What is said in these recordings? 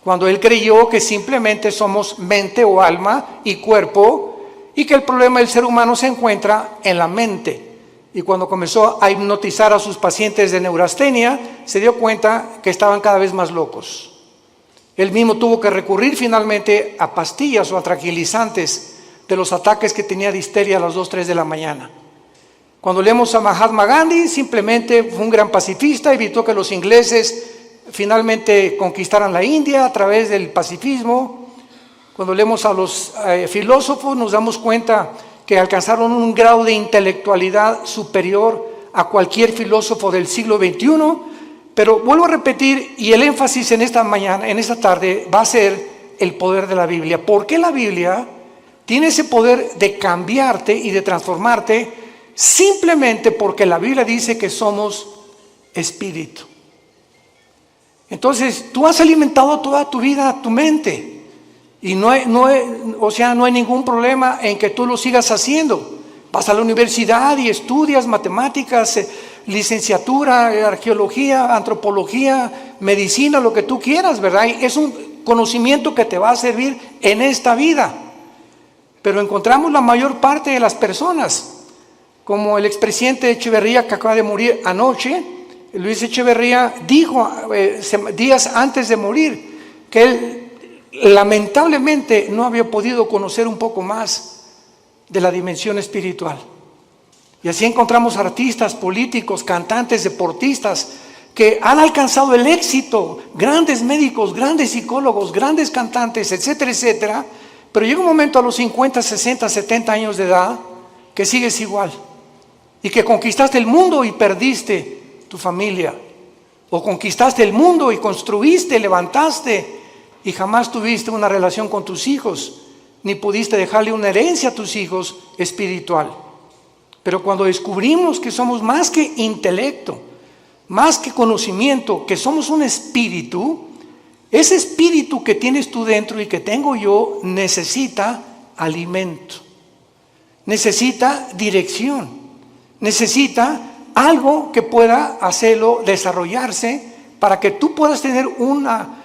cuando él creyó que simplemente somos mente o alma y cuerpo, y que el problema del ser humano se encuentra en la mente. Y cuando comenzó a hipnotizar a sus pacientes de neurastenia, se dio cuenta que estaban cada vez más locos. Él mismo tuvo que recurrir finalmente a pastillas o a tranquilizantes de los ataques que tenía de histeria a las 2, 3 de la mañana. Cuando leemos a Mahatma Gandhi, simplemente fue un gran pacifista, evitó que los ingleses finalmente conquistaran la India a través del pacifismo. Cuando leemos a los filósofos, nos damos cuenta que alcanzaron un grado de intelectualidad superior a cualquier filósofo del siglo XXI. Pero vuelvo a repetir, y el énfasis en esta mañana, en esta tarde, va a ser el poder de la Biblia. ¿Por qué la Biblia tiene ese poder de cambiarte y de transformarte? Simplemente porque la Biblia dice que somos espíritu. Entonces, tú has alimentado toda tu vida tu mente, y no hay ningún problema en que tú lo sigas haciendo. Vas a la universidad y estudias matemáticas, licenciatura, arqueología, antropología, medicina, lo que tú quieras, ¿verdad? Y es un conocimiento que te va a servir en esta vida. Pero encontramos la mayor parte de las personas, como el expresidente Echeverría, que acaba de morir anoche. Luis Echeverría dijo días antes de morir que él lamentablemente no había podido conocer un poco más de la dimensión espiritual. Y así encontramos artistas, políticos, cantantes, deportistas que han alcanzado el éxito, grandes médicos, grandes psicólogos, grandes cantantes, etcétera, etcétera. Pero llega un momento a los 50, 60, 70 años de edad que sigues igual, y que conquistaste el mundo y perdiste tu familia, o conquistaste el mundo y construiste, levantaste, y jamás tuviste una relación con tus hijos, ni pudiste dejarle una herencia a tus hijos espiritual. Pero cuando descubrimos que somos más que intelecto, más que conocimiento, que somos un espíritu, ese espíritu que tienes tú dentro y que tengo yo necesita alimento, necesita dirección, necesita algo que pueda hacerlo desarrollarse para que tú puedas tener una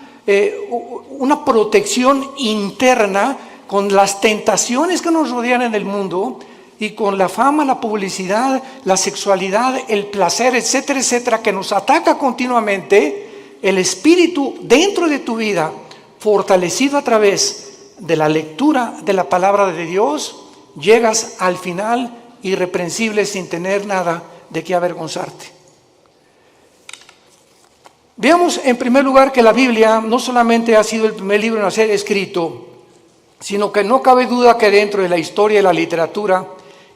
protección interna con las tentaciones que nos rodean en el mundo, y con la fama, la publicidad, la sexualidad, el placer, etcétera, etcétera, que nos ataca continuamente. El espíritu dentro de tu vida, fortalecido a través de la lectura de la palabra de Dios, llegas al final irreprensible sin tener nada de qué avergonzarte. Veamos en primer lugar que la Biblia no solamente ha sido el primer libro en ser escrito, sino que no cabe duda que dentro de la historia, de la literatura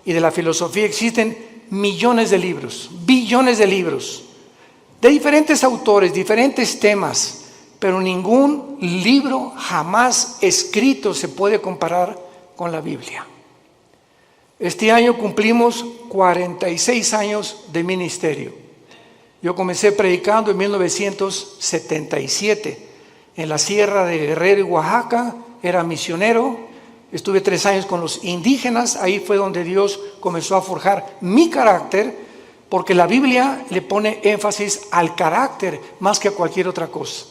y de la filosofía existen millones de libros, billones de libros, de diferentes autores, diferentes temas, pero ningún libro jamás escrito se puede comparar con la Biblia. Este año cumplimos 46 años de ministerio. Yo comencé predicando en 1977 en la Sierra de Guerrero y Oaxaca. Era misionero. Estuve 3 años con los indígenas. Ahí fue donde Dios comenzó a forjar mi carácter, porque la Biblia le pone énfasis al carácter más que a cualquier otra cosa.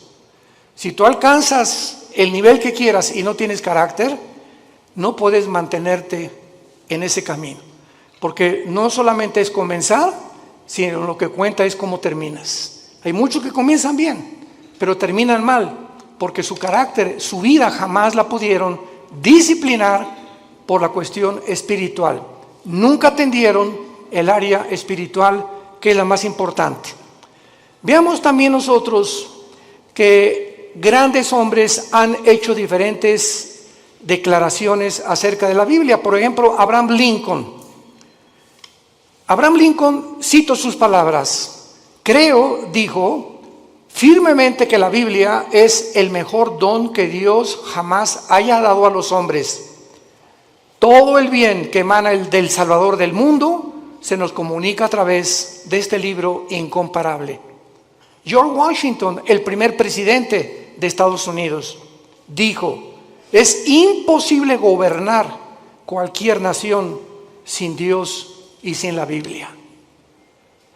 Si tú alcanzas el nivel que quieras y no tienes carácter, no puedes mantenerte en ese camino, porque no solamente es comenzar, sino lo que cuenta es cómo terminas. Hay muchos que comienzan bien, pero terminan mal, porque su carácter, su vida jamás la pudieron disciplinar por la cuestión espiritual. Nunca atendieron el área espiritual, que es la más importante. Veamos también nosotros que grandes hombres han hecho diferentes declaraciones acerca de la Biblia. Por ejemplo, Abraham Lincoln. Abraham Lincoln, cito sus palabras: creo, dijo, firmemente que la Biblia es el mejor don que Dios jamás haya dado a los hombres. Todo el bien que emana del Salvador del mundo se nos comunica a través de este libro incomparable. George Washington, el primer presidente de Estados Unidos, dijo: es imposible gobernar cualquier nación sin Dios y sin la Biblia.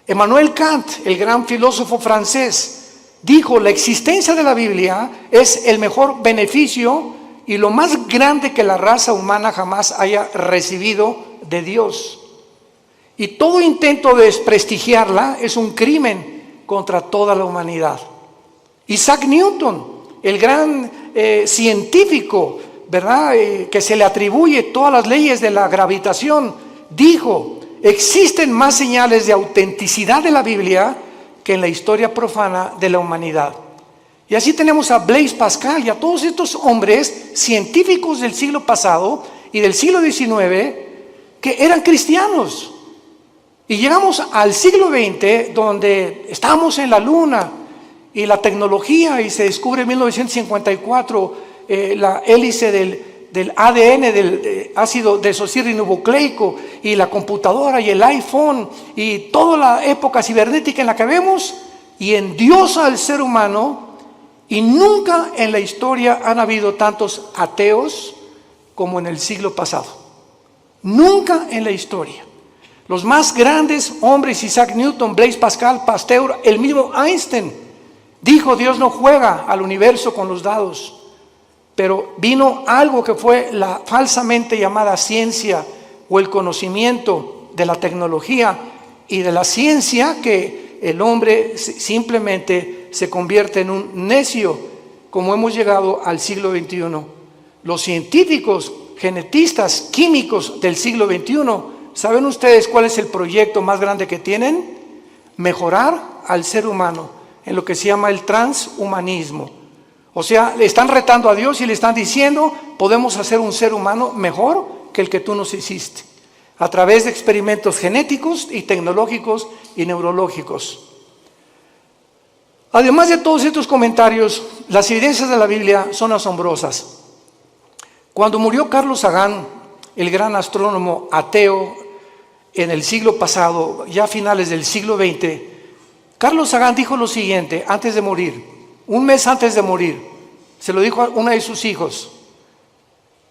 Emmanuel Kant, el gran filósofo francés, dijo: la existencia de la Biblia es el mejor beneficio y lo más grande que la raza humana jamás haya recibido de Dios. Y todo intento de desprestigiarla es un crimen contra toda la humanidad. Isaac Newton, el gran científico, ¿verdad? Que se le atribuye todas las leyes de la gravitación, dijo: existen más señales de autenticidad de la Biblia que en la historia profana de la humanidad. Y así tenemos a Blaise Pascal y a todos estos hombres científicos del siglo pasado y del siglo XIX que eran cristianos. Y llegamos al siglo XX, donde estamos en la luna y la tecnología, y se descubre en 1954 la hélice del ADN, del ácido desoxirribonucleico, y la computadora y el iPhone y toda la época cibernética en la que vemos, y endiosa al ser humano. Y nunca en la historia han habido tantos ateos como en el siglo pasado. Nunca en la historia. Los más grandes hombres: Isaac Newton, Blaise Pascal, Pasteur, el mismo Einstein, dijo: Dios no juega al universo con los dados. Pero vino algo que fue la falsamente llamada ciencia, o el conocimiento de la tecnología y de la ciencia, que el hombre simplemente se convierte en un necio, como hemos llegado al siglo XXI. Los científicos, genetistas, químicos del siglo XXI, ¿saben ustedes cuál es el proyecto más grande que tienen? Mejorar al ser humano en lo que se llama el transhumanismo. O sea, le están retando a Dios y le están diciendo: podemos hacer un ser humano mejor que el que tú nos hiciste, a través de experimentos genéticos y tecnológicos y neurológicos. Además de todos estos comentarios, las evidencias de la Biblia son asombrosas. Cuando murió Carlos Sagan, el gran astrónomo ateo, en el siglo pasado, ya a finales del siglo XX, Carlos Sagan dijo lo siguiente antes de morir, un mes antes de morir. Se lo dijo a uno de sus hijos: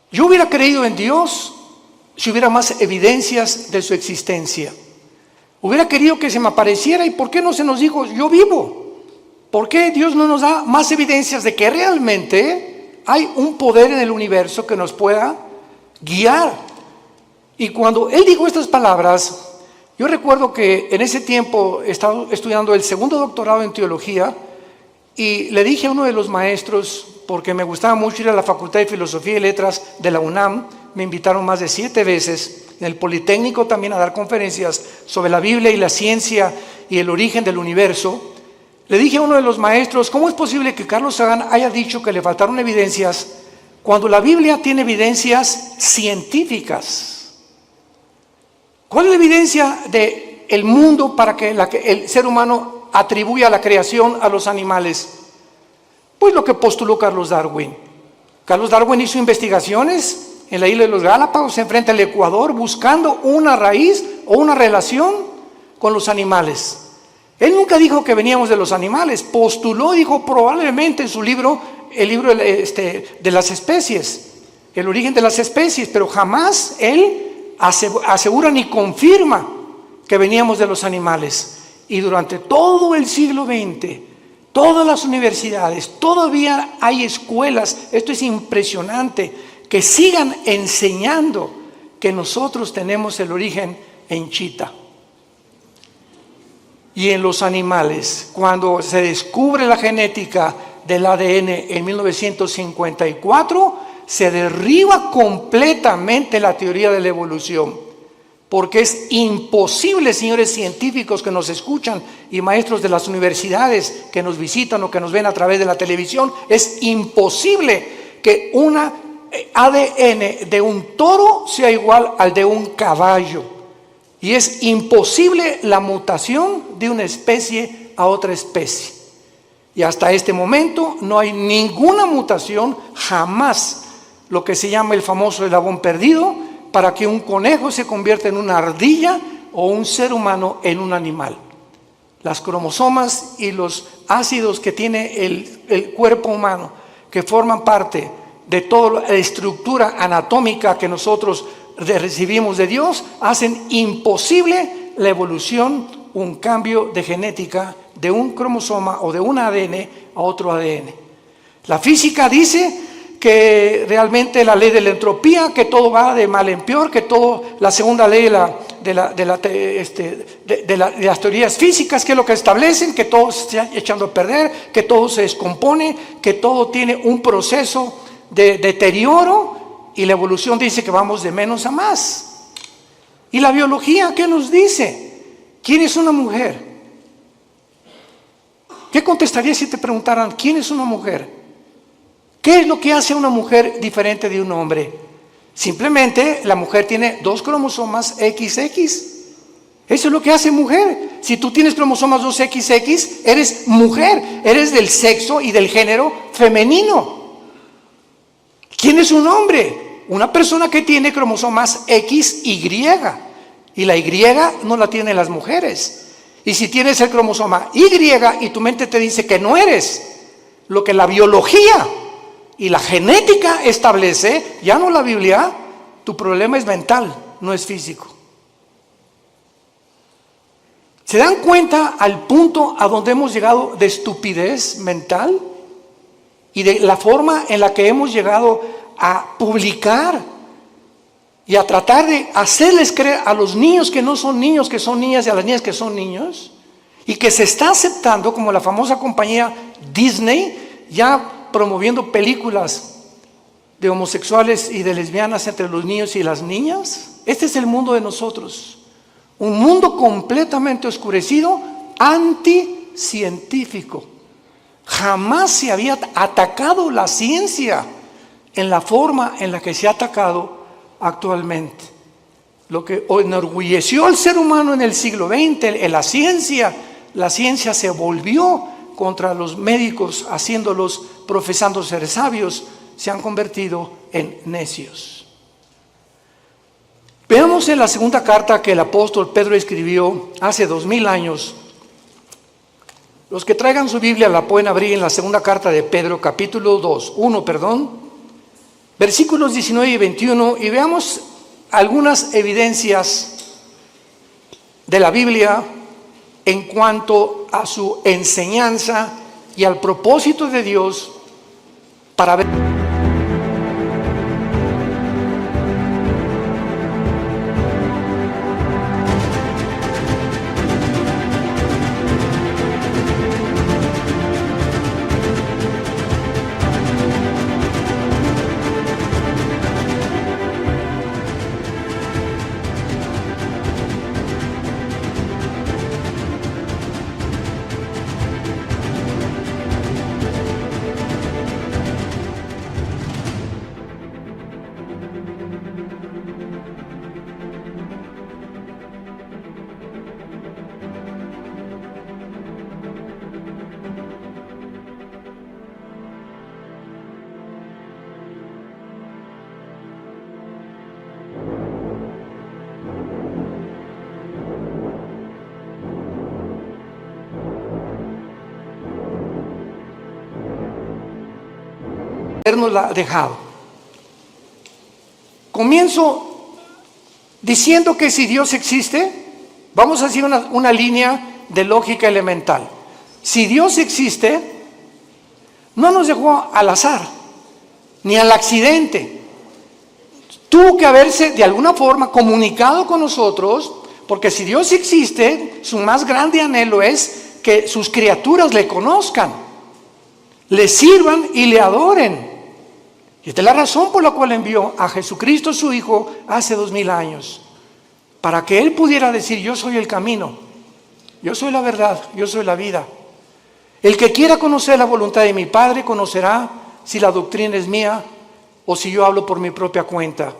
yo hubiera creído en Dios si hubiera más evidencias de su existencia. Hubiera querido que se me apareciera. ¿Y por qué no se nos dijo: yo vivo? ¿Por qué Dios no nos da más evidencias de que realmente hay un poder en el universo que nos pueda guiar? Y cuando él dijo estas palabras, yo recuerdo que en ese tiempo estaba estudiando el segundo doctorado en teología, y le dije a uno de los maestros, porque me gustaba mucho ir a la Facultad de Filosofía y Letras de la UNAM, me invitaron más de 7 veces, en el Politécnico también, a dar conferencias sobre la Biblia y la ciencia y el origen del universo. Le dije a uno de los maestros: ¿cómo es posible que Carlos Sagan haya dicho que le faltaron evidencias cuando la Biblia tiene evidencias científicas? ¿Cuál es la evidencia del mundo para que el ser humano atribuya la creación a los animales? Pues lo que postuló Carlos Darwin. Carlos Darwin hizo investigaciones en la isla de los Galápagos, enfrente al Ecuador, buscando una raíz o una relación con los animales. Él nunca dijo que veníamos de los animales, postuló, dijo probablemente en su libro, el libro de las especies, el origen de las especies, pero jamás él asegura ni confirma que veníamos de los animales. Y durante todo el siglo XX, todas las universidades, todavía hay escuelas, esto es impresionante, que sigan enseñando que nosotros tenemos el origen en Chita. Y en los animales, cuando se descubre la genética del ADN en 1954, se derriba completamente la teoría de la evolución, porque es imposible, señores científicos que nos escuchan y maestros de las universidades que nos visitan o que nos ven a través de la televisión, es imposible que una ADN de un toro sea igual al de un caballo. Y es imposible la mutación de una especie a otra especie. Y hasta este momento no hay ninguna mutación, jamás, lo que se llama el famoso eslabón perdido, para que un conejo se convierta en una ardilla o un ser humano en un animal. Las cromosomas y los ácidos que tiene el cuerpo humano, que forman parte de toda la estructura anatómica que nosotros recibimos de Dios, hacen imposible la evolución, un cambio de genética de un cromosoma o de un ADN a otro ADN. La física dice que realmente la ley de la entropía, que todo va de mal en peor, que todo, la segunda ley de las teorías físicas, que es lo que establecen, que todo se está echando a perder, que todo se descompone, que todo tiene un proceso de deterioro, y la evolución dice que vamos de menos a más. ¿Y la biología qué nos dice? ¿Quién es una mujer? ¿Qué contestarías si te preguntaran quién es una mujer? ¿Qué es lo que hace a una mujer diferente de un hombre? Simplemente la mujer tiene 2 cromosomas XX. Eso es lo que hace mujer. Si tú tienes cromosomas 2XX, eres mujer, eres del sexo y del género femenino. ¿Quién es un hombre? Una persona que tiene cromosomas XY. Y la Y no la tienen las mujeres. Y si tienes el cromosoma Y y tu mente te dice que no eres lo que la biología y la genética establece, ya no la Biblia, tu problema es mental, no es físico. ¿Se dan cuenta al punto a donde hemos llegado de estupidez mental? Y de la forma en la que hemos llegado a publicar y a tratar de hacerles creer a los niños que no son niños, que son niñas, y a las niñas que son niños, y que se está aceptando, como la famosa compañía Disney, ya promoviendo películas de homosexuales y de lesbianas entre los niños y las niñas. Este es el mundo de nosotros, un mundo completamente oscurecido, anticientífico. Jamás se había atacado la ciencia en la forma en la que se ha atacado actualmente. Lo que enorgulleció al ser humano en el siglo XX, en la ciencia se volvió contra los médicos, haciéndolos, profesando ser sabios, se han convertido en necios. Veamos en la segunda carta que el apóstol Pedro escribió hace 2000 años. Los que traigan su Biblia la pueden abrir en la segunda carta de Pedro, capítulo 1, versículos 19 y 21, y veamos algunas evidencias de la Biblia en cuanto a su enseñanza y al propósito de Dios para ver. Habernos la dejado. Comienzo diciendo que si Dios existe, vamos a hacer una línea de lógica elemental. Si Dios existe, no nos dejó al azar, ni al accidente. Tuvo que haberse de alguna forma comunicado con nosotros, porque si Dios existe, su más grande anhelo es que sus criaturas le conozcan, le sirvan y le adoren. Y esta es la razón por la cual envió a Jesucristo su Hijo hace 2000 años, para que Él pudiera decir: yo soy el camino, yo soy la verdad, yo soy la vida. El que quiera conocer la voluntad de mi Padre conocerá si la doctrina es mía o si yo hablo por mi propia cuenta.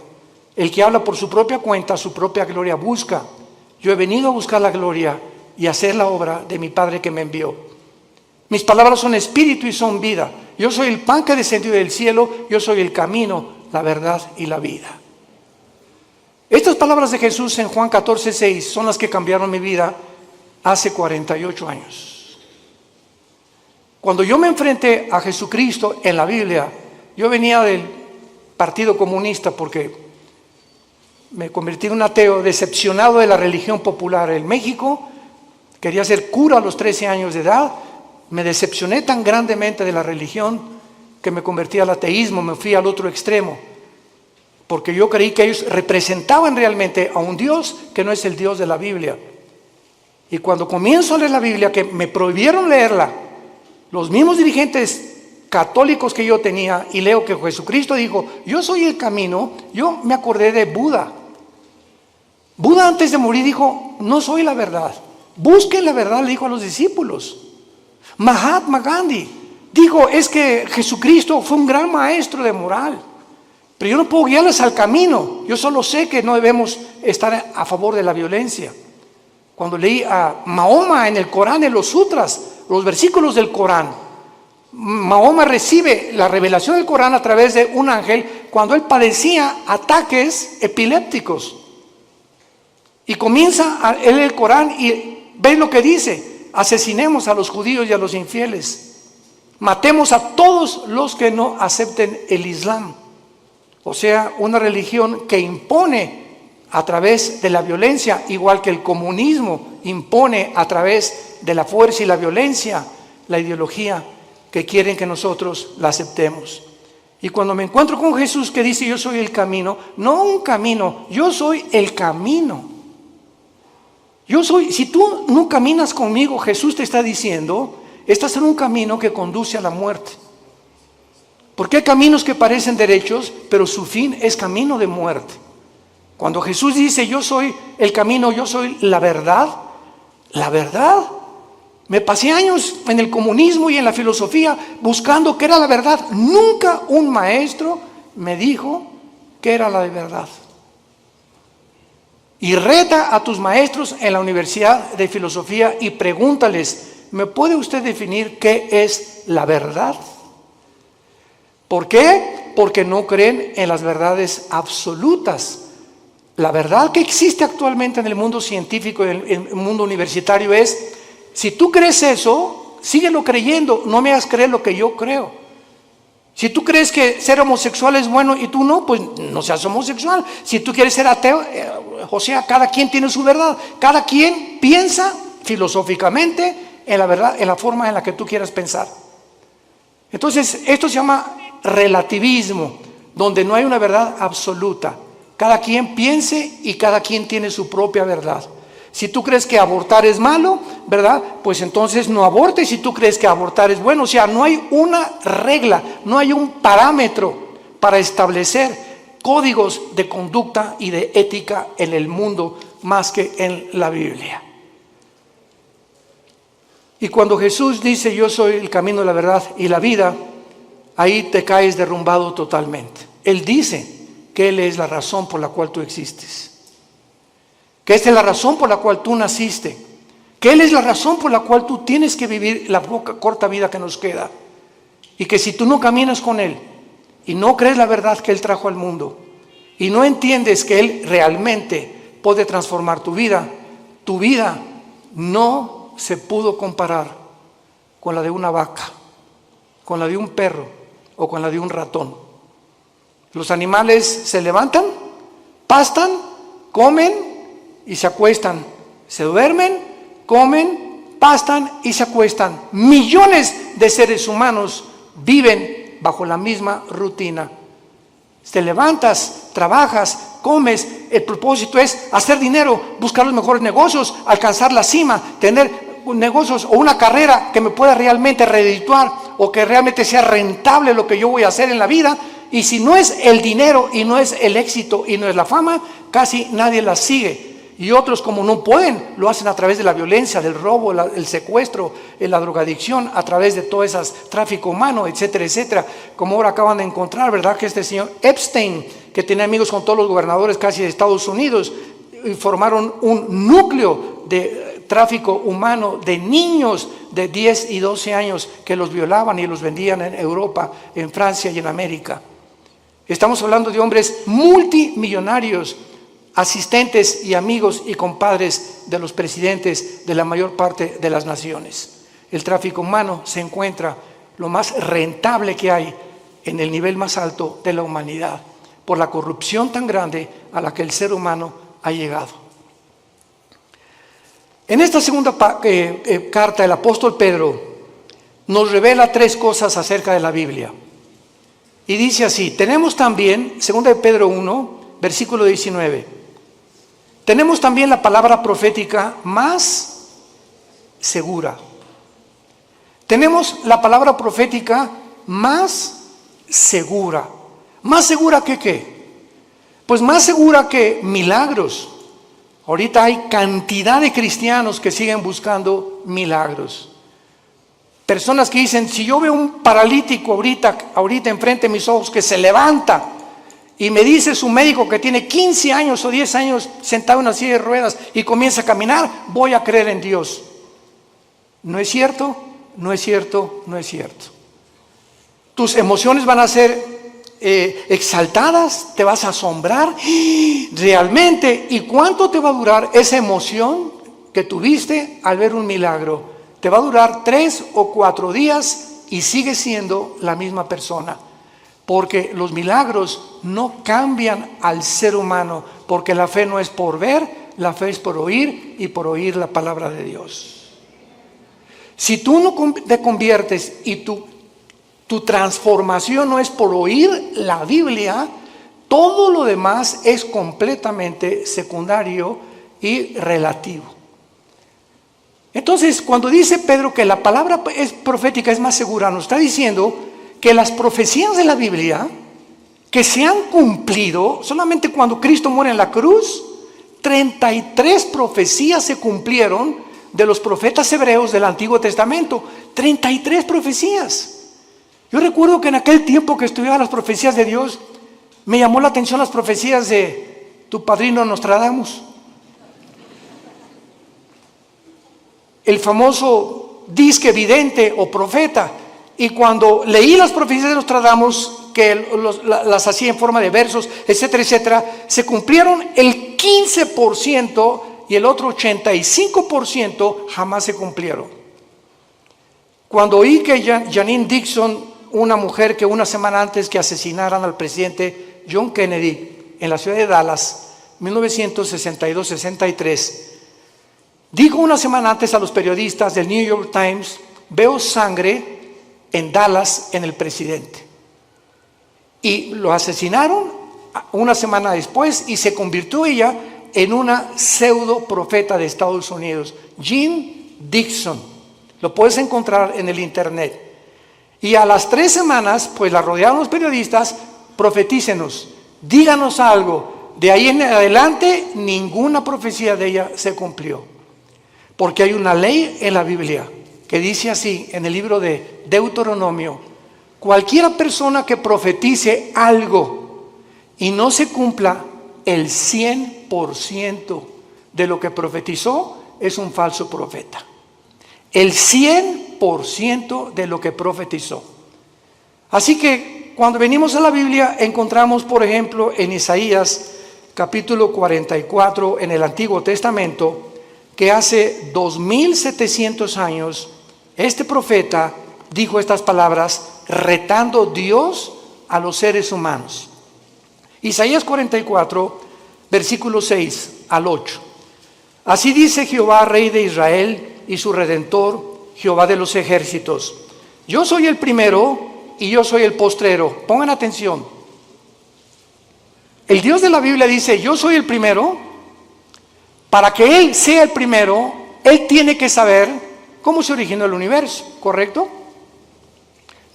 El que habla por su propia cuenta, su propia gloria busca. Yo he venido a buscar la gloria y a hacer la obra de mi Padre que me envió. Mis palabras son espíritu y son vida. Yo soy el pan que descendió del cielo, yo soy el camino, la verdad y la vida. Estas palabras de Jesús en Juan 14:6 son las que cambiaron mi vida hace 48 años. Cuando yo me enfrenté a Jesucristo en la Biblia, yo venía del Partido Comunista porque me convertí en un ateo decepcionado de la religión popular en México. Quería ser cura a los 13 años de edad. Me decepcioné tan grandemente de la religión que me convertí al ateísmo, me fui al otro extremo, porque yo creí que ellos representaban realmente a un Dios que no es el Dios de la Biblia. Y cuando comienzo a leer la Biblia, que me prohibieron leerla, los mismos dirigentes católicos que yo tenía, y leo que Jesucristo dijo, yo soy el camino, yo me acordé de Buda. Buda antes de morir dijo, no soy la verdad, busquen la verdad, le dijo a los discípulos. Mahatma Gandhi dijo, es que Jesucristo fue un gran maestro de moral, pero yo no puedo guiarles al camino, yo solo sé que no debemos estar a favor de la violencia. Cuando leí a Mahoma en el Corán, en los sutras, los versículos del Corán, Mahoma recibe la revelación del Corán a través de un ángel cuando él padecía ataques epilépticos. Y comienza a leer el Corán y ve lo que dice: asesinemos a los judíos y a los infieles, matemos a todos los que no acepten el Islam. O sea, una religión que impone a través de la violencia, igual que el comunismo impone a través de la fuerza y la violencia, la ideología que quieren que nosotros la aceptemos. Y cuando me encuentro con Jesús que dice yo soy el camino, no un camino, yo soy el camino. Yo soy, si tú no caminas conmigo, Jesús te está diciendo, estás en un camino que conduce a la muerte. Porque hay caminos que parecen derechos, pero su fin es camino de muerte. Cuando Jesús dice yo soy el camino, yo soy la verdad, me pasé años en el comunismo y en la filosofía buscando qué era la verdad. Nunca un maestro me dijo qué era la verdad. Y reta a tus maestros en la universidad de filosofía y pregúntales, ¿me puede usted definir qué es la verdad? ¿Por qué? Porque no creen en las verdades absolutas. La verdad que existe actualmente en el mundo científico y en el mundo universitario es, si tú crees eso, síguelo creyendo, no me hagas creer lo que yo creo. Si tú crees que ser homosexual es bueno y tú no, pues no seas homosexual. Si tú quieres ser ateo, o sea, cada quien tiene su verdad. Cada quien piensa filosóficamente en la verdad, en la forma en la que tú quieras pensar. Entonces, esto se llama relativismo, donde no hay una verdad absoluta. Cada quien piense y cada quien tiene su propia verdad. Si tú crees que abortar es malo, ¿verdad? Pues entonces no abortes. Si tú crees que abortar es bueno, o sea, no hay una regla, no hay un parámetro para establecer códigos de conducta y de ética en el mundo más que en la Biblia. Y cuando Jesús dice yo soy el camino, la verdad y la vida, ahí te caes derrumbado totalmente. Él dice que Él es la razón por la cual tú existes, que esta es la razón por la cual tú naciste, que Él es la razón por la cual tú tienes que vivir la corta vida que nos queda, y que si tú no caminas con Él y no crees la verdad que Él trajo al mundo y no entiendes que Él realmente puede transformar tu vida no se pudo comparar con la de una vaca, con la de un perro o con la de un ratón. Los animales se levantan, pastan, comen y se acuestan, se duermen, comen, pastan y se acuestan. Millones de seres humanos viven bajo la misma rutina. Te levantas, trabajas, comes, el propósito es hacer dinero, buscar los mejores negocios, alcanzar la cima, tener negocios o una carrera que me pueda realmente redituar o que realmente sea rentable lo que yo voy a hacer en la vida. Y si no es el dinero y no es el éxito y no es la fama, casi nadie la sigue. Y otros, como no pueden, lo hacen a través de la violencia, del robo, el secuestro, la drogadicción, a través de todo ese tráfico humano, etcétera, etcétera. Como ahora acaban de encontrar, ¿verdad? Que este señor Epstein, que tenía amigos con todos los gobernadores casi de Estados Unidos, y formaron un núcleo de tráfico humano de niños de 10 y 12 años que los violaban y los vendían en Europa, en Francia y en América. Estamos hablando de hombres multimillonarios, asistentes y amigos y compadres de los presidentes de la mayor parte de las naciones. El tráfico humano se encuentra lo más rentable que hay en el nivel más alto de la humanidad, por la corrupción tan grande a la que el ser humano ha llegado. En esta segunda carta, el apóstol Pedro nos revela tres cosas acerca de la Biblia. Y dice así, tenemos también, 2 de Pedro 1, versículo 19, tenemos también la palabra profética más segura. Tenemos la palabra profética más segura. ¿Más segura que qué? Pues más segura que milagros. Ahorita hay cantidad de cristianos que siguen buscando milagros. Personas que dicen, si yo veo un paralítico ahorita enfrente de mis ojos que se levanta y me dice su médico que tiene 15 años o 10 años sentado en una silla de ruedas y comienza a caminar, voy a creer en Dios. ¿No es cierto? No es cierto, no es cierto. Tus emociones van a ser exaltadas, te vas a asombrar realmente. ¿Y cuánto te va a durar esa emoción que tuviste al ver un milagro? Te va a durar 3 o 4 días y sigues siendo la misma persona. Porque los milagros no cambian al ser humano, porque la fe no es por ver, la fe es por oír y por oír la palabra de Dios. Si tú no te conviertes y tu transformación no es por oír la Biblia, todo lo demás es completamente secundario y relativo. Entonces, cuando dice Pedro que la palabra profética es más segura, nos está diciendo que las profecías de la Biblia que se han cumplido, solamente cuando Cristo muere en la cruz, 33 profecías se cumplieron de los profetas hebreos del Antiguo Testamento. 33 profecías. Yo recuerdo que en aquel tiempo que estudiaba las profecías de Dios, me llamó la atención las profecías de tu padrino Nostradamus. El famoso disque vidente o profeta. Y cuando leí las profecías de Nostradamus, que las hacía en forma de versos, etcétera, etcétera, se cumplieron el 15% y el otro 85% jamás se cumplieron. Cuando oí que Janine Dixon, una mujer que una semana antes que asesinaran al presidente John Kennedy en la ciudad de Dallas, 1962-63, dijo una semana antes a los periodistas del New York Times, veo sangre en Dallas en el presidente. Y lo asesinaron una semana después y se convirtió ella en una pseudo profeta de Estados Unidos, Jean Dixon. Lo puedes encontrar en el internet. Y a las 3 semanas, pues la rodearon los periodistas, profetícenos, díganos algo. De ahí en adelante, ninguna profecía de ella se cumplió. Porque hay una ley en la Biblia que dice así, en el libro de Deuteronomio, cualquiera persona que profetice algo y no se cumpla el 100% de lo que profetizó, es un falso profeta. El 100% de lo que profetizó. Así que cuando venimos a la Biblia encontramos, por ejemplo, en Isaías capítulo 44 en el Antiguo Testamento, que hace 2700 años este profeta dijo estas palabras retando Dios a los seres humanos. Isaías 44, versículo 6 al 8. Así dice Jehová, Rey de Israel y su Redentor, Jehová de los ejércitos. Yo soy el primero y yo soy el postrero. Pongan atención. El Dios de la Biblia dice, yo soy el primero. Para que Él sea el primero, Él tiene que saber cómo se originó el universo, ¿correcto?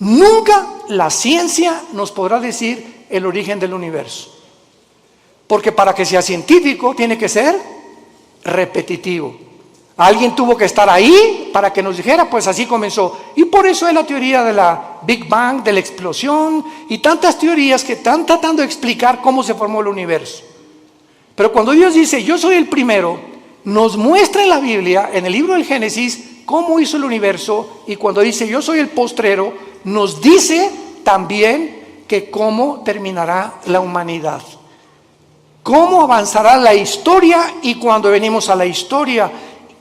Nunca la ciencia nos podrá decir el origen del universo. Porque para que sea científico tiene que ser repetitivo. Alguien tuvo que estar ahí para que nos dijera, pues así comenzó. Y por eso es la teoría de la Big Bang, de la explosión y tantas teorías que están tratando de explicar cómo se formó el universo. Pero cuando Dios dice, yo soy el primero, nos muestra en la Biblia, en el libro del Génesis, cómo hizo el universo. Y cuando dice, yo soy el postrero, nos dice también que cómo terminará la humanidad. Cómo avanzará la historia. Y cuando venimos a la historia,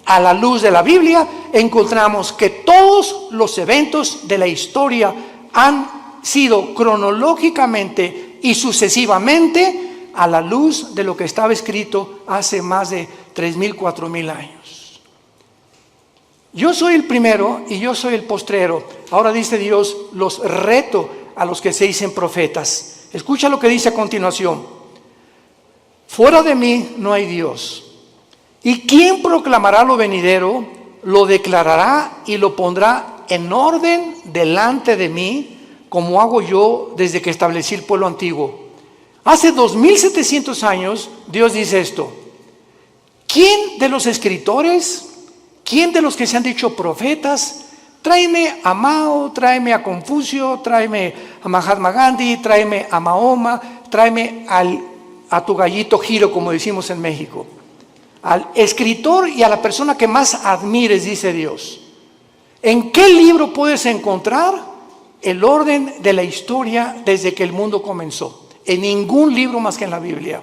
a la luz de la Biblia, encontramos que todos los eventos de la historia han sido cronológicamente y sucesivamente a la luz de lo que estaba escrito hace más de 3,000, 4,000 años. Yo soy el primero y yo soy el postrero. Ahora dice Dios, los reto a los que se dicen profetas. Escucha lo que dice a continuación. Fuera de mí no hay Dios. ¿Y quién proclamará lo venidero? Lo declarará y lo pondrá en orden delante de mí, como hago yo desde que establecí el pueblo antiguo. Hace 2700 años Dios dice esto. ¿Quién de los escritores, quién de los que se han dicho profetas, tráeme a Mao, tráeme a Confucio, tráeme a Mahatma Gandhi, tráeme a Mahoma, tráeme a tu gallito Giro, como decimos en México? Al escritor y a la persona que más admires, dice Dios. ¿En qué libro puedes encontrar el orden de la historia desde que el mundo comenzó? En ningún libro más que en la Biblia.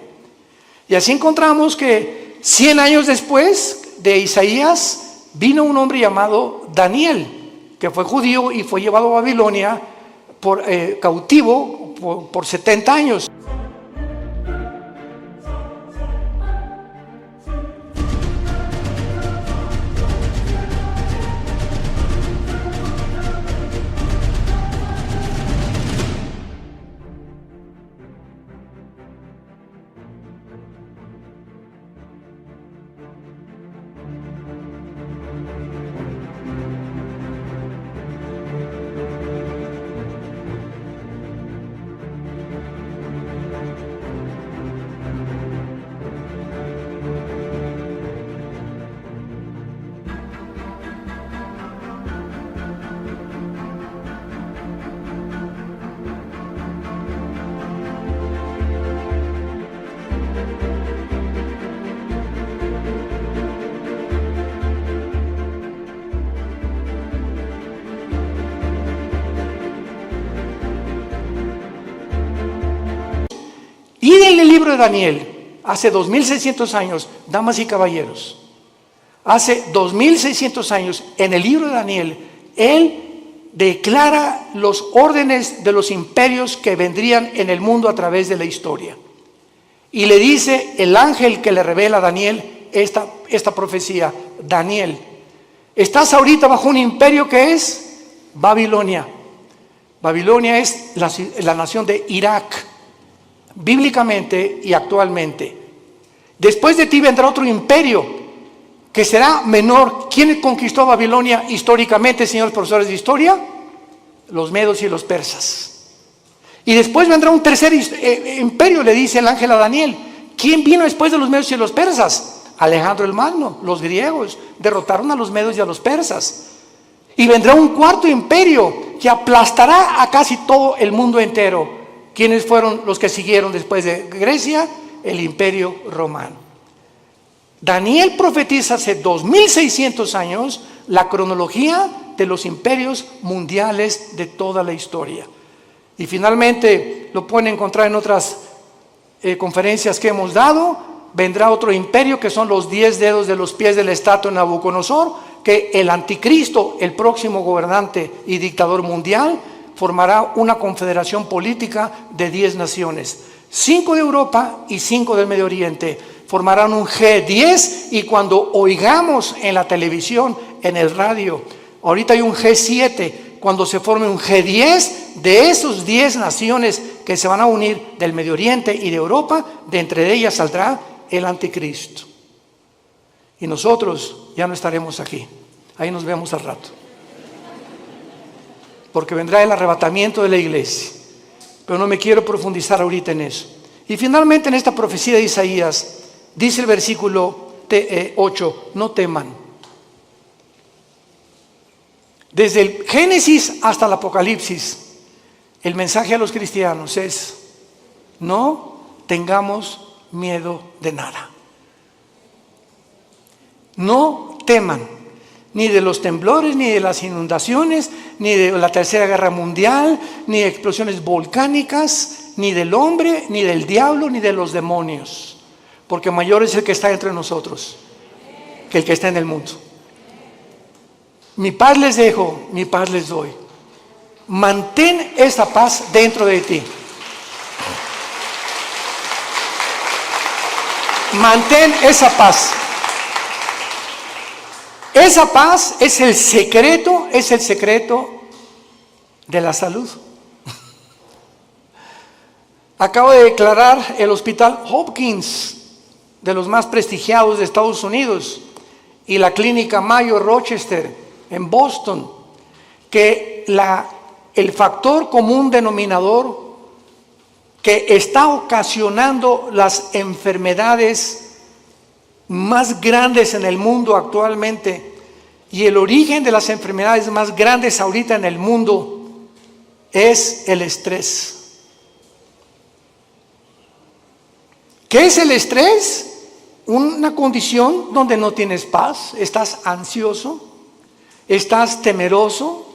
Y así encontramos que 100 años después de Isaías vino un hombre llamado Daniel, que fue judío y fue llevado a Babilonia cautivo por 70 años. Y en el libro de Daniel, hace 2600 años, damas y caballeros, hace 2600 años, en el libro de Daniel, él declara los órdenes de los imperios que vendrían en el mundo a través de la historia. Y le dice el ángel que le revela a Daniel esta profecía: Daniel, estás ahorita bajo un imperio que es Babilonia. Babilonia es la nación de Irak, bíblicamente y actualmente. Después de ti vendrá otro imperio que será menor. ¿Quién conquistó Babilonia históricamente, señores profesores de historia? Los medos y los persas. Y después vendrá un tercer imperio, le dice el ángel a Daniel. ¿Quién vino después de los medos y los persas? Alejandro el Magno. Los griegos derrotaron a los medos y a los persas. Y vendrá un cuarto imperio que aplastará a casi todo el mundo entero. ¿Quiénes fueron los que siguieron después de Grecia? El imperio romano. Daniel profetiza hace 2600 años la cronología de los imperios mundiales de toda la historia. Y finalmente lo pueden encontrar en otras conferencias que hemos dado. Vendrá otro imperio que son los 10 dedos de los pies de la estatua de Nabucodonosor, que el anticristo, el próximo gobernante y dictador mundial, formará una confederación política de 10 naciones, 5 de Europa y 5 del Medio Oriente. Formarán un G10 y cuando oigamos en la televisión, en el radio, ahorita hay un G7, cuando se forme un G10 de esos 10 naciones que se van a unir del Medio Oriente y de Europa, de entre ellas saldrá el anticristo. Y nosotros ya no estaremos aquí, ahí nos vemos al rato. Porque vendrá el arrebatamiento de la iglesia. Pero no me quiero profundizar ahorita en eso. Y finalmente en esta profecía de Isaías, dice el versículo 8, no teman. Desde el Génesis hasta el Apocalipsis, el mensaje a los cristianos es: no tengamos miedo de nada. No teman. Ni de los temblores, ni de las inundaciones, ni de la Tercera Guerra Mundial, ni de explosiones volcánicas, ni del hombre, ni del diablo, ni de los demonios. Porque mayor es el que está entre nosotros que el que está en el mundo. Mi paz les dejo, mi paz les doy. Mantén esa paz dentro de ti. Mantén esa paz. Esa paz es el secreto de la salud. Acabo de declarar el Hospital Hopkins, de los más prestigiados de Estados Unidos, y la Clínica Mayo Rochester en Boston, que el factor común denominador que está ocasionando las enfermedades más grandes en el mundo actualmente y el origen de las enfermedades más grandes ahorita en el mundo es el estrés. ¿Qué es el estrés? Una condición donde no tienes paz, estás ansioso, estás temeroso,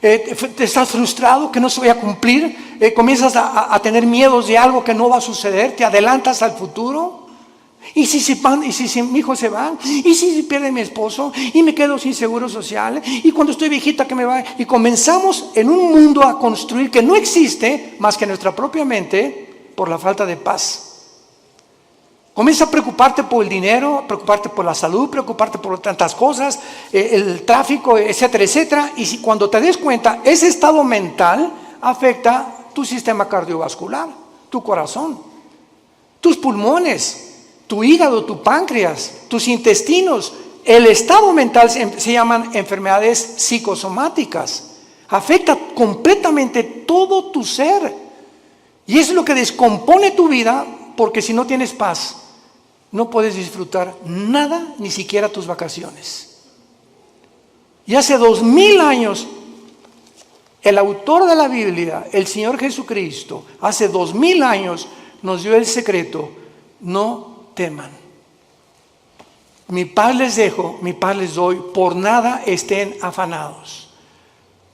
estás frustrado que no se vaya a cumplir, comienzas a tener miedos de algo que no va a suceder, te adelantas al futuro. ¿Y si mi hijo se va? ¿Y si pierde mi esposo? ¿Y me quedo sin seguro social? ¿Y cuando estoy viejita que me va? Y comenzamos en un mundo a construir que no existe más que nuestra propia mente por la falta de paz. Comienza a preocuparte por el dinero, preocuparte por la salud, preocuparte por tantas cosas, el tráfico, etcétera, etcétera. Y cuando te des cuenta, ese estado mental afecta tu sistema cardiovascular, tu corazón, tus pulmones, tu hígado, tu páncreas, tus intestinos. El estado mental se llaman enfermedades psicosomáticas. Afecta completamente todo tu ser. Y es lo que descompone tu vida, porque si no tienes paz, no puedes disfrutar nada, ni siquiera tus vacaciones. Y hace 2000 años, el autor de la Biblia, el Señor Jesucristo, hace 2000 años nos dio el secreto: no teman. Mi paz les dejo, mi paz les doy, por nada estén afanados.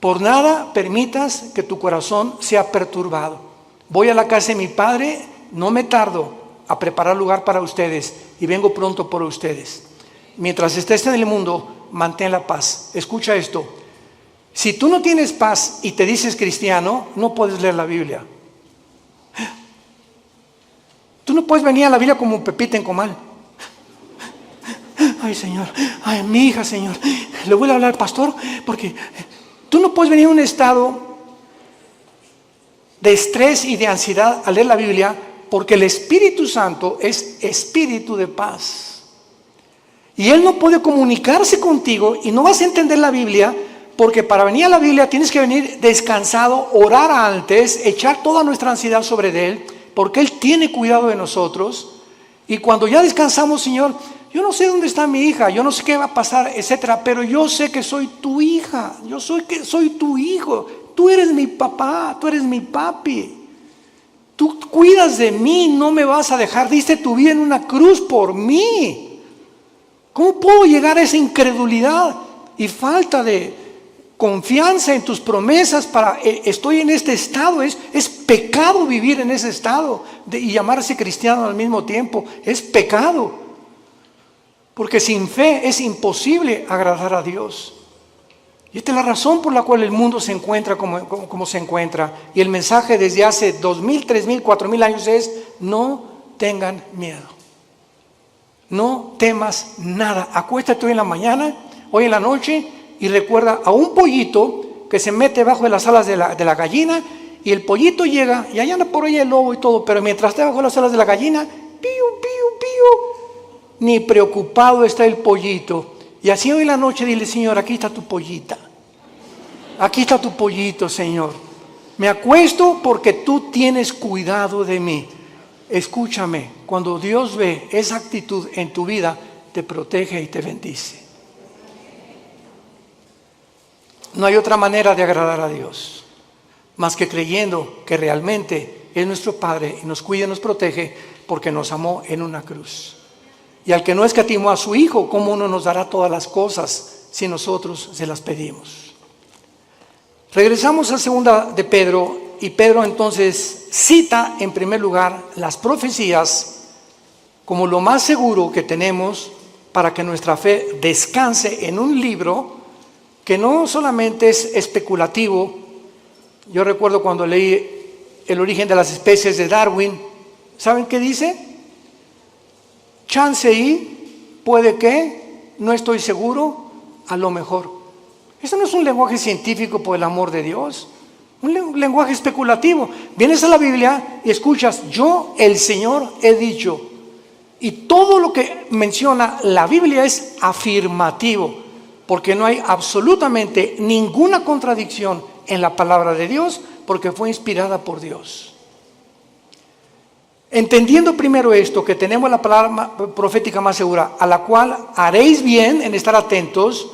Por nada permitas que tu corazón sea perturbado. Voy a la casa de mi Padre, no me tardo a preparar lugar para ustedes y vengo pronto por ustedes. Mientras estés en el mundo, mantén la paz. Escucha esto: si tú no tienes paz y te dices cristiano, no puedes leer la Biblia. Tú no puedes venir a la Biblia como un Pepita en comal. Ay, Señor, ay, mi hija, Señor, le voy a hablar al pastor, porque tú no puedes venir a un estado de estrés y de ansiedad a leer la Biblia, porque el Espíritu Santo es espíritu de paz. Y Él no puede comunicarse contigo y no vas a entender la Biblia, porque para venir a la Biblia tienes que venir descansado, orar antes, echar toda nuestra ansiedad sobre Él, porque Él tiene cuidado de nosotros. Y cuando ya descansamos: Señor, yo no sé dónde está mi hija, yo no sé qué va a pasar, etcétera, pero yo sé que soy tu hija, soy tu hijo, tú eres mi papá, tú eres mi papi, tú cuidas de mí, no me vas a dejar, diste tu vida en una cruz por mí. ¿Cómo puedo llegar a esa incredulidad y falta de confianza en tus promesas estoy en este estado? Es pecado vivir en ese estado y llamarse cristiano al mismo tiempo. Es pecado, porque sin fe es imposible agradar a Dios. Y esta es la razón por la cual el mundo se encuentra como se encuentra. Y el mensaje desde hace 2000, 3000, 4000 años es: no tengan miedo, no temas nada. Acuéstate hoy en la mañana, hoy en la noche, y recuerda a un pollito que se mete bajo de las alas de la gallina, y el pollito llega y allá anda por ahí el lobo y todo, pero mientras está bajo de las alas de la gallina, pío, pío, pío, ni preocupado está el pollito. Y así hoy en la noche dile: Señor, aquí está tu pollita, aquí está tu pollito, Señor. Me acuesto porque tú tienes cuidado de mí. Escúchame, cuando Dios ve esa actitud en tu vida, te protege y te bendice. No hay otra manera de agradar a Dios más que creyendo que realmente es nuestro Padre y nos cuida y nos protege, porque nos amó en una cruz. Y al que no escatimó a su Hijo, ¿cómo no nos dará todas las cosas si nosotros se las pedimos? Regresamos a segunda de Pedro, y Pedro entonces cita en primer lugar las profecías como lo más seguro que tenemos para que nuestra fe descanse en un libro que no solamente es especulativo. Yo recuerdo cuando leí El origen de las especies de Darwin, ¿saben qué dice? Chance y, puede que, no estoy seguro, a lo mejor. Esto no es un lenguaje científico, por el amor de Dios. Un lenguaje especulativo. Vienes a la Biblia y escuchas, yo, el Señor, he dicho. Y todo lo que menciona la Biblia es afirmativo, porque no hay absolutamente ninguna contradicción en la palabra de Dios, porque fue inspirada por Dios. Entendiendo primero esto, que tenemos la palabra profética más segura, a la cual haréis bien en estar atentos,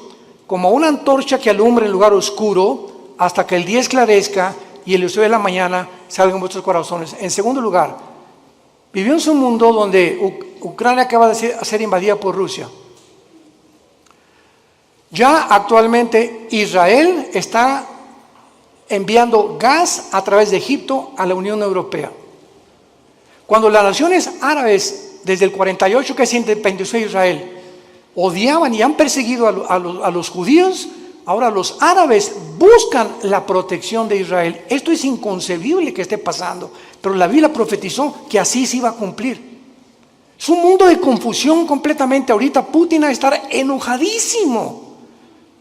como una antorcha que alumbra en lugar oscuro, hasta que el día esclarezca y el lucero de la mañana salga en vuestros corazones. En segundo lugar, vivimos en un mundo donde Ucrania acaba de ser invadida por Rusia. Ya actualmente Israel está enviando gas a través de Egipto a la Unión Europea. Cuando las naciones árabes, desde el 48 que se independizó Israel, odiaban y han perseguido a los judíos, ahora los árabes buscan la protección de Israel. Esto es inconcebible que esté pasando, pero la Biblia profetizó que así se iba a cumplir. Es un mundo de confusión completamente. Ahorita Putin va a estar enojadísimo,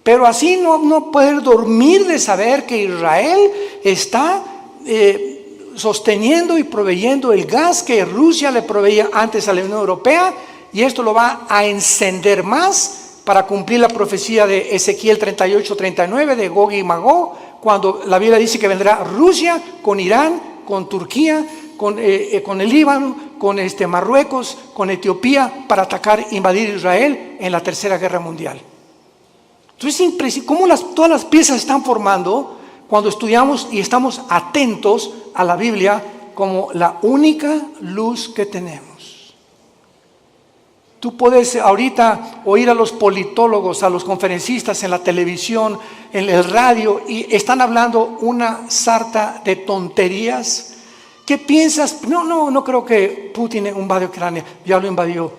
pero así no poder dormir de saber que Israel está sosteniendo y proveyendo el gas que Rusia le proveía antes a la Unión Europea, y esto lo va a encender más para cumplir la profecía de Ezequiel 38-39 de Gog y Magog, cuando la Biblia dice que vendrá Rusia con Irán, con Turquía, con el Líbano, con Marruecos, con Etiopía, para atacar, invadir Israel en la Tercera Guerra Mundial. Entonces es impresionante cómo todas las piezas están formando cuando estudiamos y estamos atentos a la Biblia como la única luz que tenemos. Tú puedes ahorita oír a los politólogos, a los conferencistas en la televisión, en el radio, y están hablando una sarta de tonterías. ¿Qué piensas? No creo que Putin invadió Ucrania, ya lo invadió.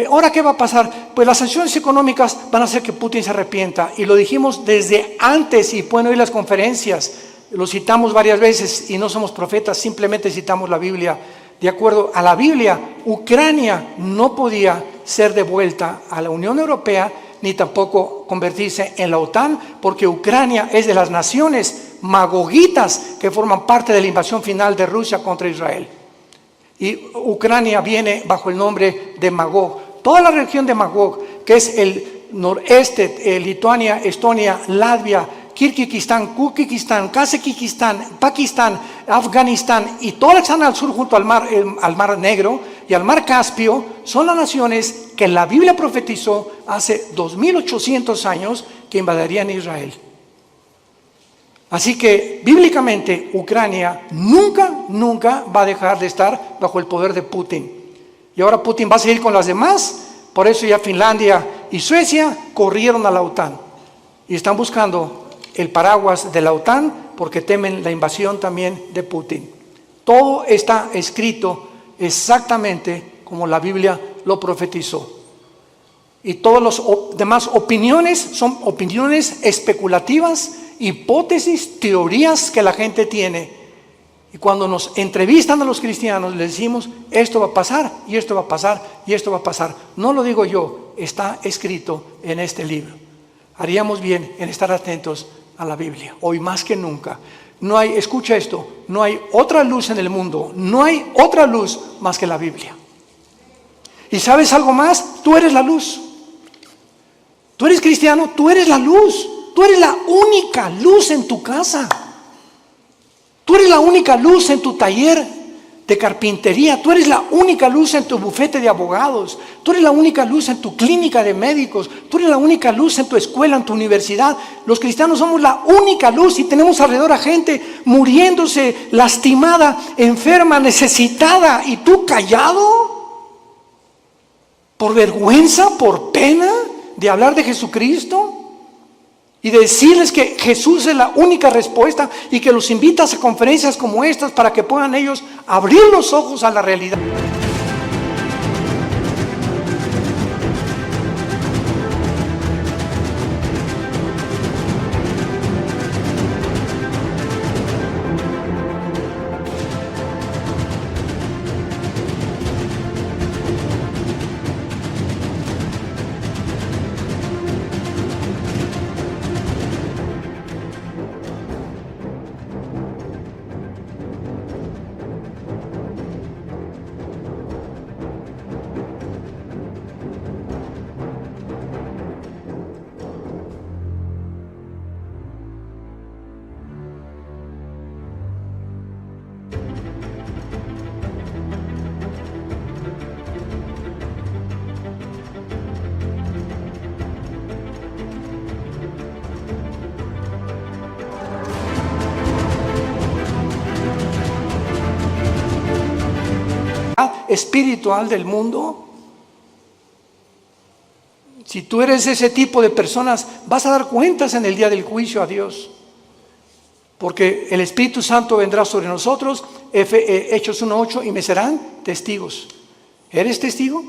¿Ahora qué va a pasar? Pues las sanciones económicas van a hacer que Putin se arrepienta, y lo dijimos desde antes, y pueden oír las conferencias, lo citamos varias veces y no somos profetas, simplemente citamos la Biblia. De acuerdo a la Biblia, Ucrania no podía ser devuelta a la Unión Europea ni tampoco convertirse en la OTAN, porque Ucrania es de las naciones magogitas que forman parte de la invasión final de Rusia contra Israel. Y Ucrania viene bajo el nombre de Magog. Toda la región de Magog, que es el noreste, Lituania, Estonia, Latvia, Kirguistán, Kuzbekistán, Kazajistán, Pakistán, Afganistán y todas las que están al sur junto al mar Negro y al mar Caspio, son las naciones que la Biblia profetizó hace 2800 años que invadirían Israel. Así que bíblicamente Ucrania nunca va a dejar de estar bajo el poder de Putin. Y ahora Putin va a seguir con las demás, por eso ya Finlandia y Suecia corrieron a la OTAN y están buscando el paraguas de la OTAN porque temen la invasión también de Putin. Todo está escrito exactamente como la Biblia lo profetizó. Y todas las demás opiniones son opiniones especulativas, hipótesis, teorías que la gente tiene. Y cuando nos entrevistan a los cristianos, les decimos, esto va a pasar, y esto va a pasar, y esto va a pasar. No lo digo yo, está escrito en este libro. Haríamos bien en estar atentos a la Biblia, hoy más que nunca. No hay, escucha esto, no hay otra luz en el mundo, no hay otra luz más que la Biblia. ¿Y sabes algo más? Tú eres la luz. Tú eres cristiano, tú eres la luz. Tú eres la única luz en tu casa. Tú eres la única luz en tu taller de carpintería. Tú eres la única luz en tu bufete de abogados. Tú eres la única luz en tu clínica de médicos. Tú eres la única luz en tu escuela, en tu universidad. Los cristianos somos la única luz y tenemos alrededor a gente muriéndose, lastimada, enferma, necesitada. ¿Y tú callado? ¿Por vergüenza, por pena de hablar de Jesucristo? Y decirles que Jesús es la única respuesta y que los invitas a conferencias como estas para que puedan ellos abrir los ojos a la realidad. espiritual del mundo. Si tú eres ese tipo de personas, vas a dar cuentas en el día del juicio a Dios. Porque el Espíritu Santo vendrá sobre nosotros, Hechos 1:8, y me serán testigos. ¿Eres testigo?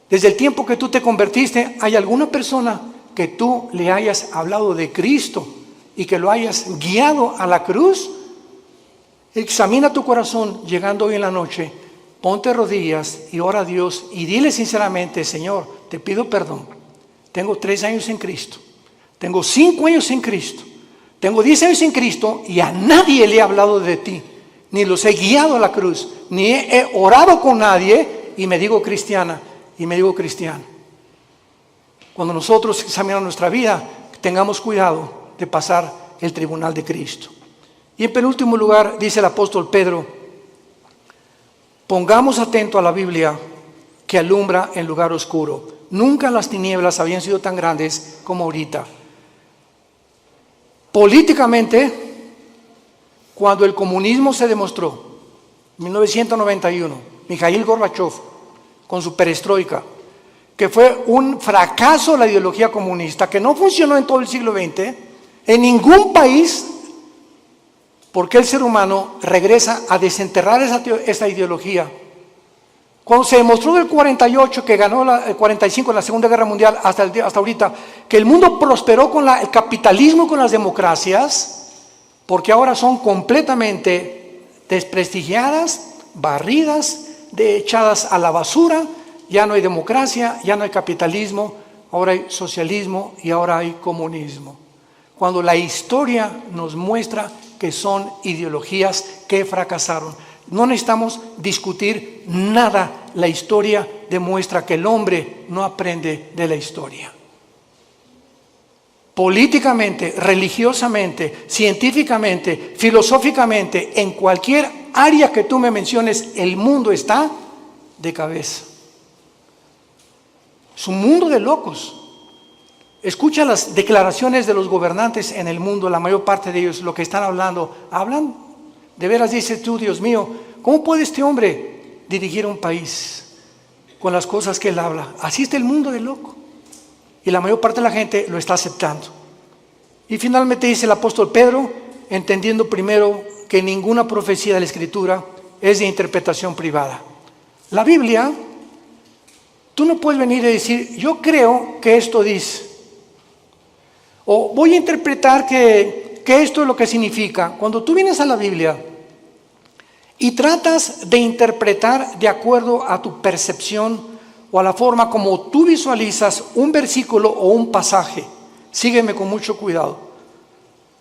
Desde el tiempo que tú te convertiste, ¿hay alguna persona que tú le hayas hablado de Cristo y que lo hayas guiado a la cruz? Examina tu corazón llegando hoy en la noche, ponte rodillas y ora a Dios y dile sinceramente: Señor, te pido perdón. Tengo 3 años en Cristo, tengo 5 años en Cristo, tengo 10 años en Cristo y a nadie le he hablado de ti, ni los he guiado a la cruz, ni he orado con nadie y me digo cristiana y me digo cristiano. Cuando nosotros examinamos nuestra vida, tengamos cuidado de pasar el tribunal de Cristo. Y en penúltimo lugar, dice el apóstol Pedro: pongamos atento a la Biblia que alumbra en lugar oscuro. Nunca las tinieblas habían sido tan grandes como ahorita. Políticamente, cuando el comunismo se demostró, en 1991, Mikhail Gorbachev, con su perestroika, que fue un fracaso la ideología comunista, que no funcionó en todo el siglo XX, en ningún país, porque el ser humano regresa a desenterrar esa ideología. Cuando se demostró del 48, que ganó el 45 en la Segunda Guerra Mundial, hasta ahorita, que el mundo prosperó con el capitalismo, con las democracias, porque ahora son completamente desprestigiadas, barridas, echadas a la basura. Ya no hay democracia, ya no hay capitalismo, ahora hay socialismo y ahora hay comunismo. Cuando la historia nos muestra que son ideologías que fracasaron. No necesitamos discutir nada. La historia demuestra que el hombre no aprende de la historia. Políticamente, religiosamente, científicamente, filosóficamente, en cualquier área que tú me menciones, el mundo está de cabeza. Es un mundo de locos. Escucha las declaraciones de los gobernantes en el mundo, la mayor parte de ellos, lo que están hablando. Hablan, de veras dices tú: Dios mío, ¿cómo puede este hombre dirigir un país con las cosas que él habla? Así está el mundo de loco. Y la mayor parte de la gente lo está aceptando. Y finalmente dice el apóstol Pedro, entendiendo primero que ninguna profecía de la Escritura es de interpretación privada. La Biblia, tú no puedes venir y decir: yo creo que esto dice, o voy a interpretar que esto es lo que significa. Cuando tú vienes a la Biblia y tratas de interpretar de acuerdo a tu percepción o a la forma como tú visualizas un versículo o un pasaje, sígueme con mucho cuidado,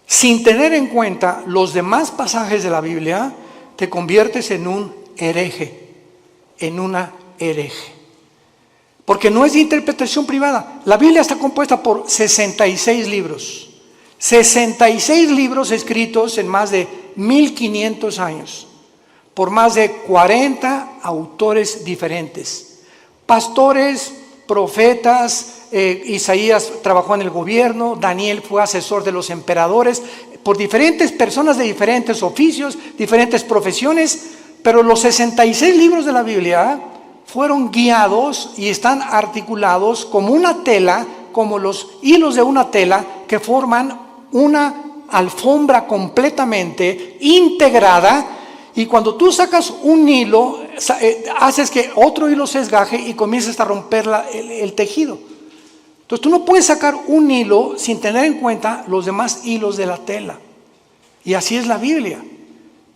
sin tener en cuenta los demás pasajes de la Biblia, te conviertes en un hereje, en una hereje. Porque no es de interpretación privada. La Biblia está compuesta por 66 libros. 66 libros escritos en más de 1500 años. Por más de 40 autores diferentes. Pastores, profetas, Isaías trabajó en el gobierno, Daniel fue asesor de los emperadores, por diferentes personas de diferentes oficios, diferentes profesiones. Pero los 66 libros de la Biblia fueron guiados y están articulados como una tela, como los hilos de una tela que forman una alfombra completamente integrada. Y cuando tú sacas un hilo, haces que otro hilo se desgaje y comienzas a romper el tejido. Entonces tú no puedes sacar un hilo sin tener en cuenta los demás hilos de la tela. Y así es la Biblia.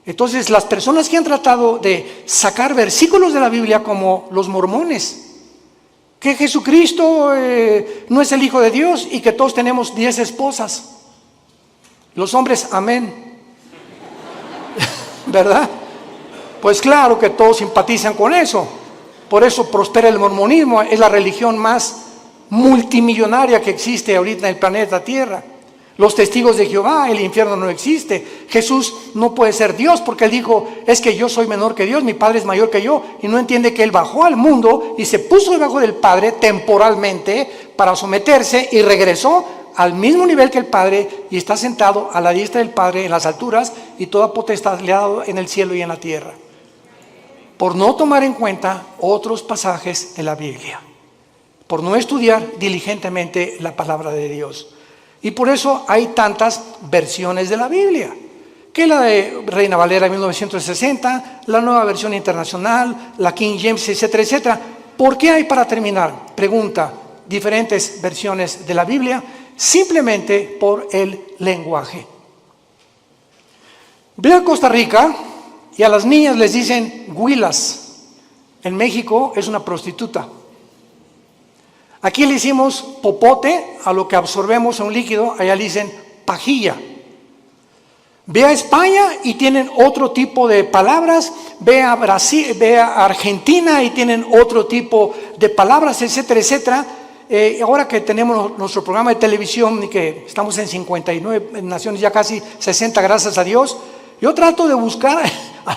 Entonces las personas que han tratado de sacar versículos de la Biblia, como los mormones, que Jesucristo no es el Hijo de Dios y que todos tenemos 10 esposas. Los hombres, amén. ¿Verdad? Pues claro que todos simpatizan con eso. Por eso prospera el mormonismo. Es la religión más multimillonaria que existe ahorita en el planeta Tierra. Los testigos de Jehová, el infierno no existe. Jesús no puede ser Dios porque él dijo: es que yo soy menor que Dios, mi Padre es mayor que yo. Y no entiende que él bajó al mundo y se puso debajo del Padre temporalmente para someterse, y regresó al mismo nivel que el Padre y está sentado a la diestra del Padre en las alturas, y toda potestad le ha dado en el cielo y en la tierra. por no tomar en cuenta otros pasajes de la Biblia, por no estudiar diligentemente la palabra de Dios. Y por eso hay tantas versiones de la Biblia, que la de Reina Valera 1960, la Nueva Versión Internacional, la King James, etcétera, etcétera. ¿Por qué hay, para terminar, pregunta, diferentes versiones de la Biblia? Simplemente por el lenguaje. Ve a Costa Rica y a las niñas les dicen huilas. En México es una prostituta. Aquí le hicimos popote a lo que absorbemos en un líquido, allá le dicen pajilla. Ve a España y tienen otro tipo de palabras, ve a Brasil, ve a Argentina y tienen otro tipo de palabras, etcétera, etcétera. Ahora que tenemos nuestro programa de televisión y que estamos en 59 naciones, ya casi 60, gracias a Dios, yo trato de buscar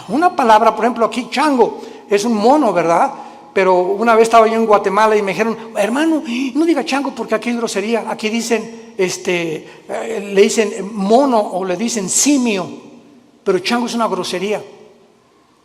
una palabra. Por ejemplo, aquí chango es un mono, ¿verdad? Pero una vez estaba yo en Guatemala y me dijeron, hermano, no diga chango porque aquí es grosería. Aquí dicen, le dicen mono o le dicen simio, pero chango es una grosería.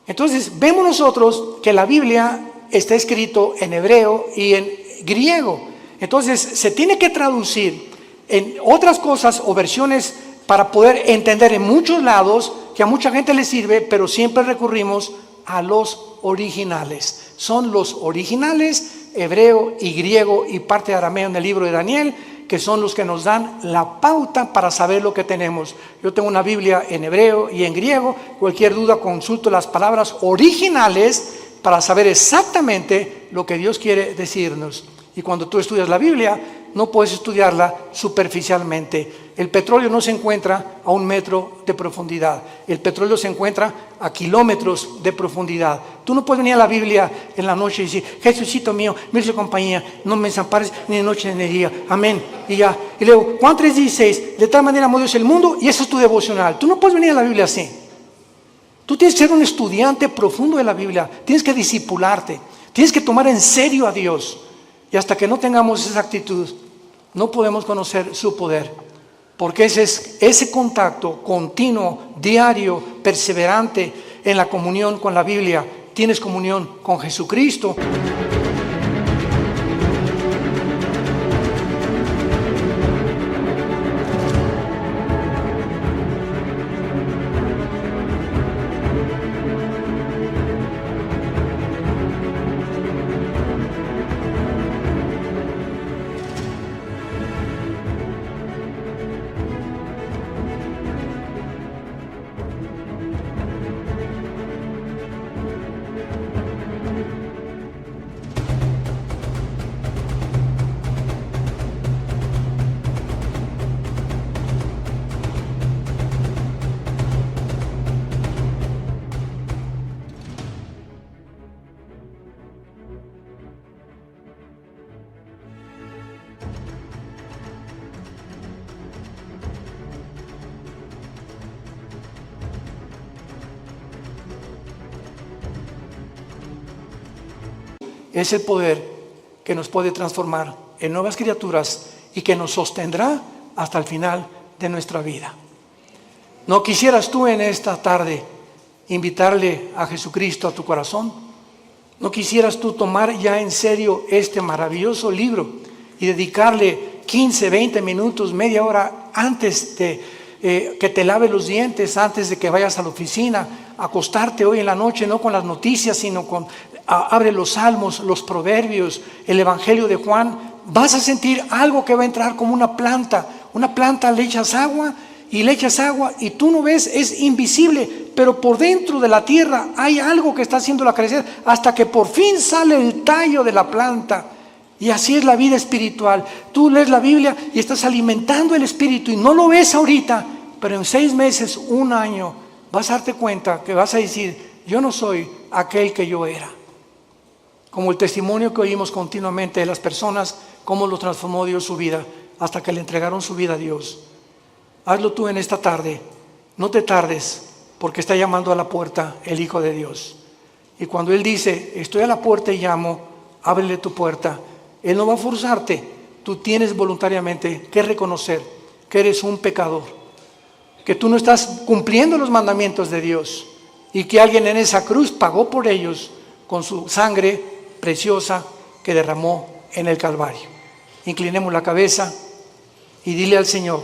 Entonces vemos nosotros que la Biblia está escrito en hebreo y en griego. Entonces se tiene que traducir en otras cosas o versiones para poder entender en muchos lados, que a mucha gente le sirve, pero siempre recurrimos a los originales. Son los originales, hebreo y griego y parte de arameo en el libro de Daniel, que son los que nos dan la pauta para saber lo que tenemos. Yo tengo una Biblia en hebreo y en griego. Cualquier duda, consulto las palabras originales para saber exactamente lo que Dios quiere decirnos. Y cuando tú estudias la Biblia, no puedes estudiarla superficialmente. El petróleo no se encuentra a 1 metro de profundidad. El petróleo se encuentra a kilómetros de profundidad. Tú no puedes venir a la Biblia en la noche y decir, Jesucito mío, mire su compañía, no me desampares ni de noche ni de día. Amén. Y ya. Y luego, Juan 3:16, de tal manera amó Dios el mundo, y eso es tu devocional. Tú no puedes venir a la Biblia así. Tú tienes que ser un estudiante profundo de la Biblia. Tienes que discipularte. Tienes que tomar en serio a Dios. Y hasta que no tengamos esa actitud, no podemos conocer su poder. Porque ese contacto continuo, diario, perseverante en la comunión con la Biblia. Tienes comunión con Jesucristo. Es el poder que nos puede transformar en nuevas criaturas y que nos sostendrá hasta el final de nuestra vida. ¿No quisieras tú en esta tarde invitarle a Jesucristo a tu corazón? ¿No quisieras tú tomar ya en serio este maravilloso libro y dedicarle 15, 20 minutos, media hora antes de que te lave los dientes, antes de que vayas a la oficina, acostarte hoy en la noche, no con las noticias, sino con abre los salmos, los proverbios, el evangelio de Juan? Vas a sentir algo que va a entrar como una planta. Una planta le echas agua y tú no ves, es invisible, pero por dentro de la tierra hay algo que está haciéndola crecer hasta que por fin sale el tallo de la planta. Y así es la vida espiritual. Tú lees la Biblia y estás alimentando el espíritu y no lo ves ahorita, pero en 6 meses, 1 año, vas a darte cuenta que vas a decir, yo no soy aquel que yo era. Como el testimonio que oímos continuamente de las personas, cómo lo transformó Dios su vida, hasta que le entregaron su vida a Dios. Hazlo tú en esta tarde, no te tardes, porque está llamando a la puerta el Hijo de Dios. Y cuando Él dice, estoy a la puerta y llamo, ábrele tu puerta. Él no va a forzarte, tú tienes voluntariamente que reconocer que eres un pecador, que tú no estás cumpliendo los mandamientos de Dios. y que alguien en esa cruz pagó por ellos con su sangre preciosa que derramó en el Calvario. Inclinemos la cabeza y dile al Señor: